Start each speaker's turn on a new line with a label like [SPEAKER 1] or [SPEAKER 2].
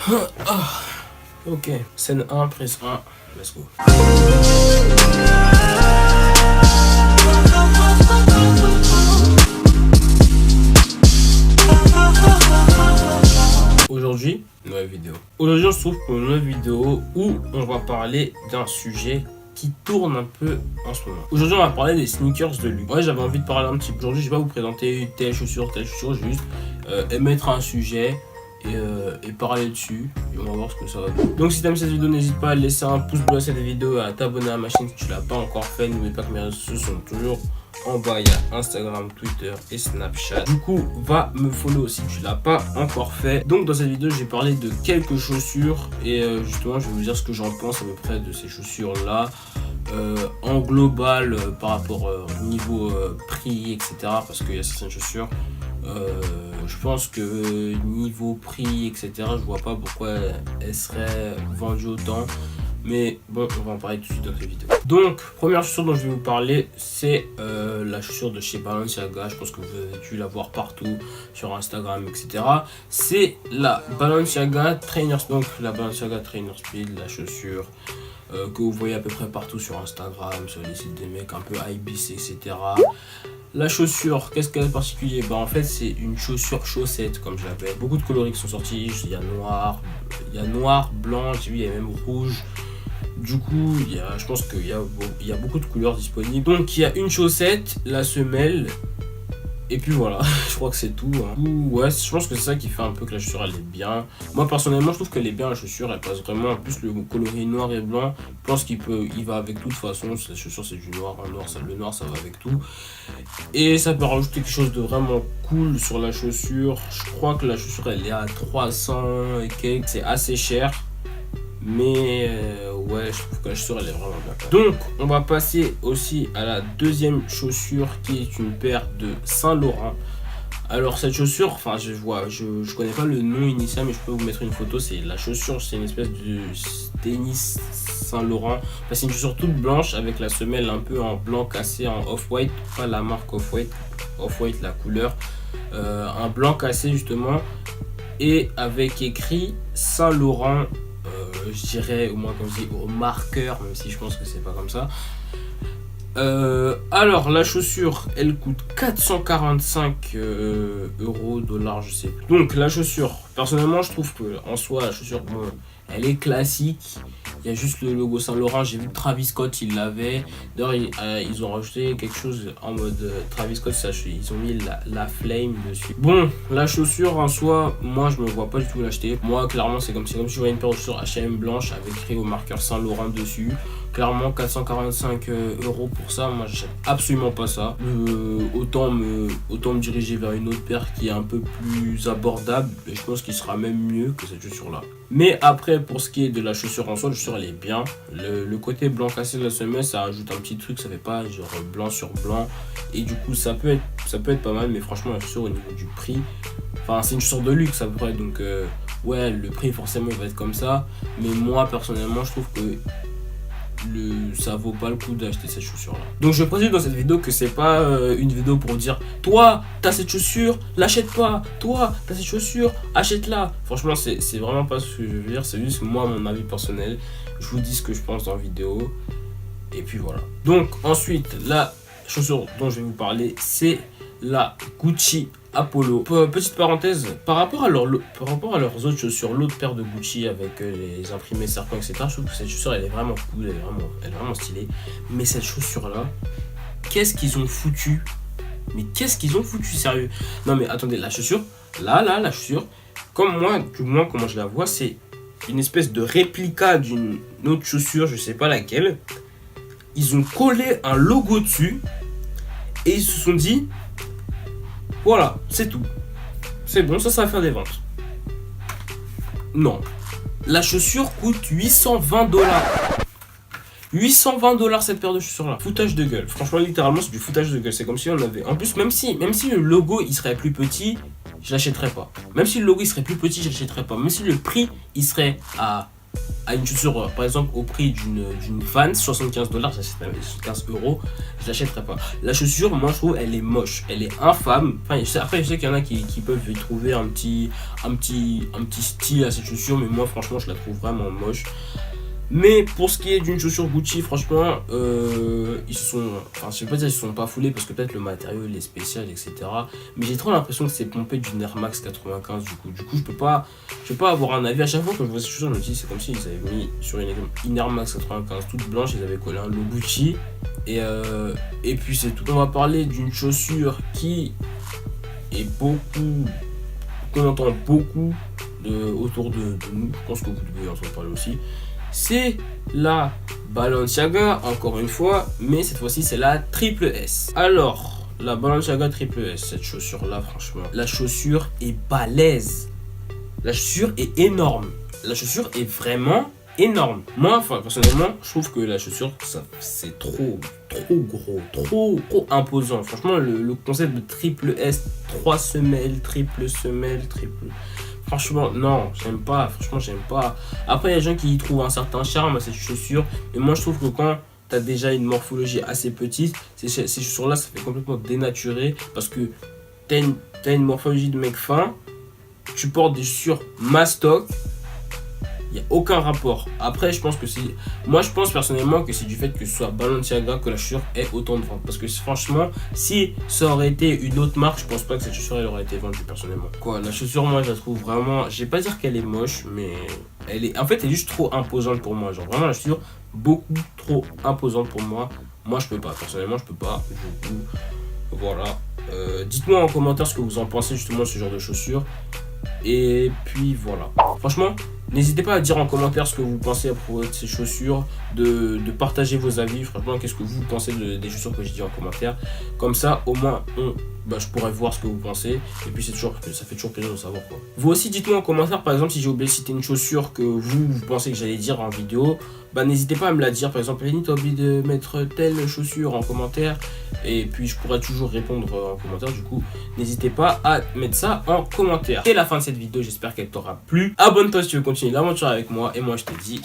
[SPEAKER 1] Ah, ok, scène 1, prise 1, let's go. Aujourd'hui, nouvelle vidéo. Aujourd'hui, on se trouve pour une nouvelle vidéo où on va parler d'un sujet qui tourne un peu en ce moment. Aujourd'hui, on va parler des sneakers de luxe. Ouais, j'avais envie de parler un petit peu. Aujourd'hui, je vais pas vous présenter telle chaussure, je vais juste émettre un sujet et parler dessus. Et on va voir ce que ça va donner. Donc, si tu aimes cette vidéo, n'hésite pas à laisser un pouce bleu à cette vidéo, à t'abonner à ma chaîne si tu l'as pas encore fait. N'oublie pas que mes réseaux sociaux sont toujours en bas. Il y a Instagram, Twitter et Snapchat. Du coup, va me follow si tu l'as pas encore fait. Donc, dans cette vidéo, j'ai parlé de quelques chaussures et justement, je vais vous dire ce que j'en pense à peu près de ces chaussures là. En global, par rapport au niveau prix, etc. Parce qu'il y a certaines chaussures. Je pense que niveau prix, etc., je vois pas pourquoi elles seraient vendues autant. Mais bon, on va en parler tout de suite dans cette vidéo. Donc, première chaussure dont je vais vous parler, c'est la chaussure de chez Balenciaga. Je pense que vous avez dû la voir partout sur Instagram, etc. C'est la Balenciaga Trainer Speed. Donc, la Balenciaga Trainer Speed, la chaussure que vous voyez à peu près partout sur Instagram, sur les sites des mecs un peu Ibis, etc. La chaussure, qu'est-ce qu'elle est particulier? Bah en fait c'est une chaussure chaussette comme je l'appelle. Beaucoup de coloris qui sont sortis, il y a noir, blanc, j'ai vu il y a même rouge. Du coup je pense qu'il y a beaucoup de couleurs disponibles. Donc il y a une chaussette, la semelle. Et puis voilà, je crois que c'est tout. Ouais, je pense que c'est ça qui fait un peu que la chaussure elle est bien. Moi personnellement, je trouve qu'elle est bien la chaussure, elle passe vraiment. En plus, le coloris noir et blanc, je pense il va avec tout de toute façon. La chaussure c'est du noir, le noir ça va avec tout. Et ça peut rajouter quelque chose de vraiment cool sur la chaussure. Je crois que la chaussure elle est à 300 et quelques, c'est assez cher. Mais ouais, je trouve que la chaussure elle est vraiment bien. Donc on va passer aussi à la deuxième chaussure qui est une paire de Saint Laurent. Alors cette chaussure, enfin je connais pas le nom initial, mais je peux vous mettre une photo. C'est la chaussure, c'est une espèce de tennis Saint Laurent. Enfin, c'est une chaussure toute blanche avec la semelle un peu en blanc cassé, en off-white, pas la marque off-white la couleur, un blanc cassé justement, et avec écrit Saint Laurent. Je dirais au moins comme je dis au marqueur, même si je pense que c'est pas comme ça. Alors la chaussure elle coûte 445 euros, dollars, je sais plus. Donc la chaussure, personnellement je trouve que en soi la chaussure bon, elle est classique. Il y a juste le logo Saint Laurent. J'ai vu que Travis Scott il l'avait. D'ailleurs ils ont rajouté quelque chose en mode Travis Scott, ils ont mis la flame dessus. Bon, la chaussure en soi, moi je me vois pas du tout l'acheter. Moi clairement c'est comme si je voyais une paire de chaussures H&M blanche avec écrit au marqueur Saint Laurent dessus. Clairement 445 euros pour ça, moi j'achète absolument pas ça. Autant me diriger vers une autre paire qui est un peu plus abordable, et je pense qu'il sera même mieux que cette chaussure là. Mais après pour ce qui est de la chaussure en soi, la chaussure elle est bien. Le côté blanc cassé de la semelle ça ajoute un petit truc, ça fait pas genre blanc sur blanc, et du coup ça peut être pas mal. Mais franchement la chaussure au niveau du prix, enfin c'est une chaussure de luxe à peu près, donc ouais le prix forcément il va être comme ça. Mais moi personnellement je trouve que ça vaut pas le coup d'acheter cette chaussure là. Donc je précise dans cette vidéo que c'est pas une vidéo pour dire toi t'as cette chaussure, l'achète pas, toi t'as cette chaussure, achète-la. Franchement c'est vraiment pas ce que je veux dire, c'est juste moi mon avis personnel. Je vous dis ce que je pense dans la vidéo. Et puis voilà. Donc ensuite la chaussure dont je vais vous parler, c'est la Gucci Apollo. Petite parenthèse, par rapport à leurs autres chaussures, l'autre paire de Gucci avec les imprimés serpents, etc., je trouve que cette chaussure elle est vraiment cool, elle est vraiment stylée. Mais cette chaussure là, qu'est-ce qu'ils ont foutu? Mais qu'est-ce qu'ils ont foutu, sérieux? Non mais attendez, la chaussure, la chaussure, comme moi, du moins comment je la vois, c'est une espèce de réplica d'une autre chaussure, je sais pas laquelle. Ils ont collé un logo dessus et ils se sont dit voilà, c'est tout. C'est bon, ça va faire des ventes. Non. La chaussure coûte 820 dollars. 820 dollars cette paire de chaussures là. Foutage de gueule. Franchement, littéralement, c'est du foutage de gueule. C'est comme si on avait. En plus, même si le logo il serait plus petit, je l'achèterais pas. Même si le logo il serait plus petit, je l'achèterais pas. Même si le prix il serait à à une chaussure, par exemple, au prix d'une Vans, $75, j'achèterais 15 €, je l'achèterais pas. La chaussure, moi je trouve, elle est moche, elle est infâme. Enfin, après, je sais qu'il y en a qui peuvent y trouver un petit style à cette chaussure, mais moi, franchement, je la trouve vraiment moche. Mais pour ce qui est d'une chaussure Gucci, franchement, ils se sont, enfin, je sais pas dire ils se sont pas foulés parce que peut-être le matériau il est spécial, etc. Mais j'ai trop l'impression que c'est pompé d'une Air Max 95 du coup. Du coup, je peux pas avoir un avis. À chaque fois que je vois ces chaussures, je me dis c'est comme si ils avaient mis sur une Air Max 95 toute blanche, ils avaient collé un logo Gucci et puis c'est tout. On va parler d'une chaussure qui est qu'on entend beaucoup autour de nous. Je pense que vous devez en parler aussi. C'est la Balenciaga, encore une fois, mais cette fois-ci c'est la Triple S. Alors, la Balenciaga Triple S, cette chaussure-là, franchement, la chaussure est balèze. La chaussure est énorme. La chaussure est vraiment énorme. Moi, enfin, personnellement, je trouve que la chaussure, c'est trop gros, trop imposant. Franchement, le concept de Triple S, 3 semelles, triple semelle, triple... Franchement, non, j'aime pas. Franchement, j'aime pas. Après, il y a des gens qui y trouvent un certain charme à cette chaussure. Mais moi, je trouve que quand tu as déjà une morphologie assez petite, ces chaussures-là, ça fait complètement dénaturé. Parce que tu as une morphologie de mec fin. Tu portes des chaussures mastoc. Il n'y a aucun rapport. Après, je pense que c'est... Moi, je pense personnellement que c'est du fait que ce soit Balenciaga que la chaussure ait autant de ventes. Parce que franchement, si ça aurait été une autre marque, je pense pas que cette chaussure, elle aurait été vendue personnellement. Quoi, la chaussure, moi, je la trouve vraiment... Je vais pas dire qu'elle est moche, mais... En fait, elle est juste trop imposante pour moi. Genre, vraiment, la chaussure, beaucoup trop imposante pour moi. Moi, je peux pas. Personnellement, je peux pas. Du coup, voilà. Dites-moi en commentaire ce que vous en pensez, justement, de ce genre de chaussures. Et puis, voilà. Franchement... N'hésitez pas à dire en commentaire ce que vous pensez à propos de ces chaussures, de partager vos avis. Franchement, qu'est-ce que vous pensez des chaussures que j'ai dit en commentaire. Comme ça, au moins, je pourrais voir ce que vous pensez. Et puis, ça fait toujours plaisir de savoir quoi. Vous aussi, dites-moi en commentaire, par exemple, si j'ai oublié de citer une chaussure que vous pensez que j'allais dire en vidéo. N'hésitez pas à me la dire. Par exemple, Lenny, t'as oublié de mettre telle chaussure en commentaire. Et puis, je pourrais toujours répondre en commentaire. Du coup, n'hésitez pas à mettre ça en commentaire. C'est la fin de cette vidéo. J'espère qu'elle t'aura plu. Abonne-toi si tu veux continuer l'aventure avec moi. Et moi, je te dis...